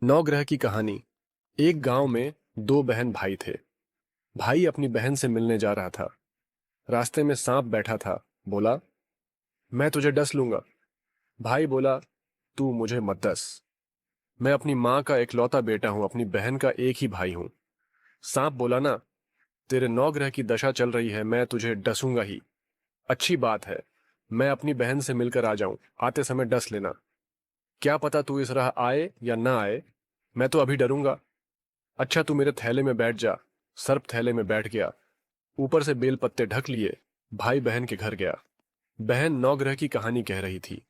नवग्रह की कहानी। एक गांव में दो बहन भाई थे। भाई अपनी बहन से मिलने जा रहा था। रास्ते में सांप बैठा था। बोला, मैं तुझे डस लूंगा। भाई बोला, तू मुझे मत डस। मैं अपनी माँ का इकलौता बेटा हूं, अपनी बहन का एक ही भाई हूं। सांप बोला ना, तेरे नवग्रह की दशा चल रही है, मैं तुझे डसूंगा ही। अच्छी बात है, मैं अपनी बहन से मिलकर आ जाऊं, आते समय डस लेना। क्या पता तू इस राह आए या ना आए, मैं तो अभी डरूंगा। अच्छा, तू मेरे थैले में बैठ जा। सर्प थैले में बैठ गया। ऊपर से बेल पत्ते ढक लिए। भाई बहन के घर गया। बहन नवग्रह की कहानी कह रही थी।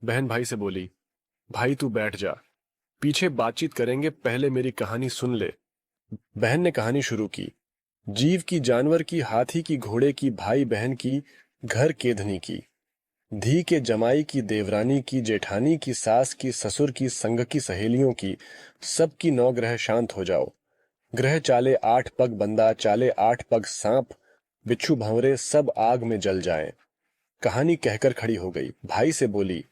बहन भाई से बोली, भाई तू बैठ जा, पीछे बातचीत करेंगे, पहले मेरी कहानी सुन ले। बहन ने कहानी शुरू की। जीव की, जानवर की, हाथी की, घोड़े की, भाई बहन की, घर केधनी की, धी के जमाई की, देवरानी की, जेठानी की, सास की, ससुर की, संग की, सहेलियों की, सबकी नवग्रह शांत हो जाओ। ग्रह चाले 8 पग बंदा, चाले 8 पग सांप, बिच्छू भंवरे सब आग में जल जाएं। कहानी कहकर खड़ी हो गई। भाई से बोली,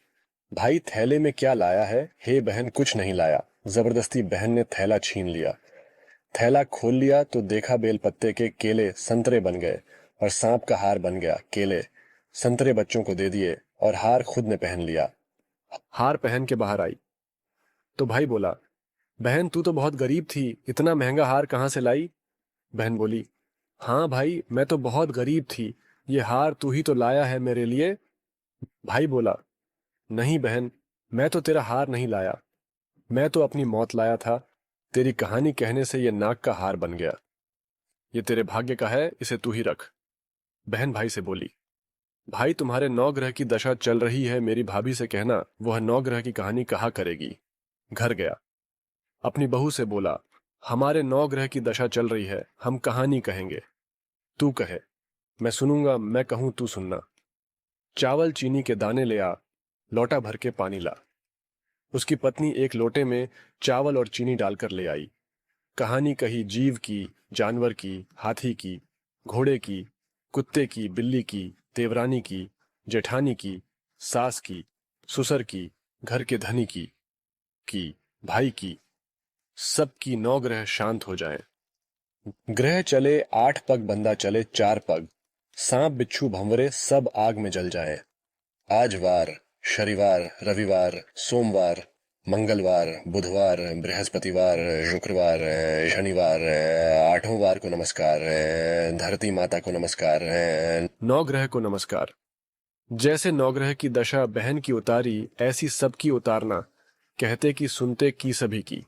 भाई थैले में क्या लाया है? हे बहन, कुछ नहीं लाया। जबरदस्ती बहन ने थैला छीन लिया। थैला खोल लिया तो देखा बेल पत्ते के केले संतरे बन गए और सांप का हार बन गया। केले संतरे बच्चों को दे दिए और हार खुद ने पहन लिया। हार पहन के बाहर आई तो भाई बोला, बहन तू तो बहुत गरीब थी, इतना महंगा हार कहाँ से लाई? बहन बोली, हाँ भाई, मैं तो बहुत गरीब थी, ये हार तू ही तो लाया है मेरे लिए। भाई बोला, नहीं बहन, मैं तो तेरा हार नहीं लाया, मैं तो अपनी मौत लाया था। तेरी कहानी कहने से ये नाक का हार बन गया। ये तेरे भाग्य का है, इसे तू ही रख। बहन भाई से बोली, भाई तुम्हारे नवग्रह की दशा चल रही है, मेरी भाभी से कहना वह नवग्रह की कहानी कहा करेगी। घर गया। अपनी बहू से बोला, हमारे नवग्रह की दशा चल रही है, हम कहानी कहेंगे। तू कहे, मैं सुनूंगा, मैं कहूं तू सुनना। चावल चीनी के दाने ले आ, लोटा भर के पानी ला। उसकी पत्नी एक लोटे में चावल और चीनी डालकर ले आई। कहानी कही जीव की, जानवर की, हाथी की, घोड़े की, कुत्ते की, बिल्ली की, देवरानी की, जेठानी की, सास की, ससुर की, घर के धनी की, भाई की, सबकी नवग्रह शांत हो जाएं। ग्रह चले 8 पग बंदा, चले 4 पग, सांप बिच्छू भंवरे सब आग में जल जाएं। आज वार, शनिवार, रविवार, सोमवार, मंगलवार, बुधवार, बृहस्पतिवार, शुक्रवार, शनिवार, 8वां वार को नमस्कार, धरती माता को नमस्कार, नवग्रह को नमस्कार। जैसे नवग्रह की दशा बहन की उतारी, ऐसी सबकी उतारना, कहते कि सुनते की सभी की।